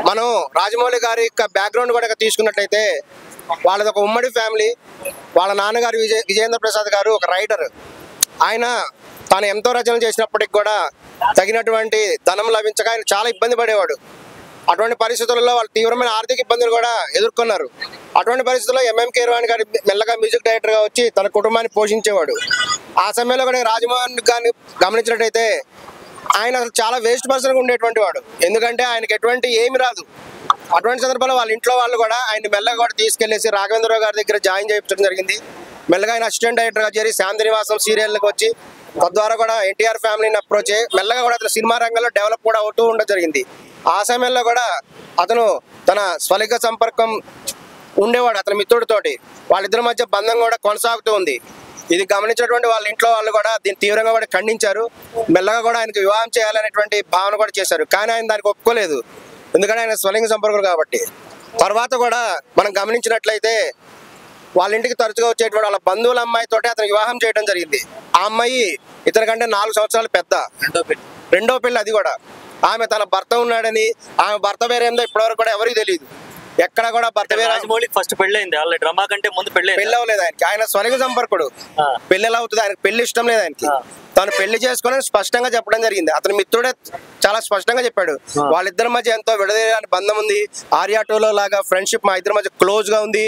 మనం రాజమౌళి గారి యొక్క బ్యాక్గ్రౌండ్ కూడా తీసుకున్నట్లయితే వాళ్ళది ఒక ఉమ్మడి ఫ్యామిలీ. వాళ్ళ నాన్నగారు విజయేంద్ర ప్రసాద్ గారు ఒక రైటర్. ఆయన తాను ఎంతో రచనలు చేసినప్పటికి కూడా తగినటువంటి ధనం లభించక ఆయన చాలా ఇబ్బంది పడేవాడు. అటువంటి పరిస్థితుల్లో వాళ్ళు తీవ్రమైన ఆర్థిక ఇబ్బందులు కూడా ఎదుర్కొన్నారు. అటువంటి పరిస్థితుల్లో ఎంఎం కీరవాణి గారి మెల్లగా మ్యూజిక్ డైరెక్టర్గా వచ్చి తన కుటుంబాన్ని పోషించేవాడు. ఆ సమయంలో కూడా రాజమోహన్ గారిని గమనించినట్టయితే ఆయన అసలు చాలా వేస్ట్ పర్సన్గా ఉండేటువంటి వాడు. ఎందుకంటే ఆయనకి ఎటువంటి ఏమి రాదు. అటువంటి సందర్భంలో వాళ్ళ ఇంట్లో వాళ్ళు కూడా ఆయన మెల్లగా కూడా తీసుకెళ్లేసి రాఘవేంద్రరావు గారి దగ్గర జాయిన్ చేయించడం జరిగింది. మెల్లగా ఆయన అసిస్టెంట్ డైరెక్టర్గా చేరి శాంతినివాసం సీరియల్కి వచ్చి తద్వారా కూడా ఎన్టీఆర్ ఫ్యామిలీని అప్రోచ్ అయ్యి మెల్లగా కూడా అతను సినిమా రంగంలో డెవలప్ కూడా అవుతూ ఉండడం జరిగింది. ఆ సమయంలో కూడా అతను తన స్వలిక సంపర్కం ఉండేవాడు అతని మిత్రుడితోటి. వాళ్ళిద్దరి మధ్య బంధం కూడా కొనసాగుతూ ఉంది. ఇది గమనించినటువంటి వాళ్ళ ఇంట్లో వాళ్ళు కూడా దీన్ని తీవ్రంగా కూడా ఖండించారు. మెల్లగా కూడా ఆయనకు వివాహం చేయాలనేటువంటి భావన కూడా చేశారు. కానీ ఆయన దానికి ఒప్పుకోలేదు, ఎందుకంటే ఆయన స్వలింగ సంపర్కులు కాబట్టి. తర్వాత కూడా మనం గమనించినట్లయితే వాళ్ళ ఇంటికి తరచుగా వచ్చేటువంటి వాళ్ళ బంధువుల అమ్మాయితోటి అతను వివాహం చేయడం జరిగింది. ఆ అమ్మాయి ఇతనికంటే 4 సంవత్సరాలు పెద్ద, రెండో పెళ్లి. అది కూడా ఆమె తన భర్త ఉన్నాడని, ఆమె భర్త వేరేందో ఇప్పటివరకు కూడా ఎవరికి తెలియదు. ఎక్కడ కూడా భర్త వేరే. రాజమౌళి ఫస్ట్ పెళ్ళైంది, డ్రామా కంటే ముందు పెళ్ళి అవ్వలేదు ఆయనకి. ఆయన స్వలింగ సంపర్కుడు. పెళ్లి ఎలా అవుతుంది? ఆయనకు పెళ్లి ఇష్టం లేదు ఆయనకి. తను పెళ్లి చేసుకుని స్పష్టంగా చెప్పడం జరిగింది. అతని మిత్రుడే చాలా స్పష్టంగా చెప్పాడు, వాళ్ళిద్దరి మధ్య ఎంతో విడదీయని బంధం ఉంది. ఆర్యా 2లో లాగా ఫ్రెండ్షిప్ మా ఇద్దరి మధ్య క్లోజ్ గా ఉంది.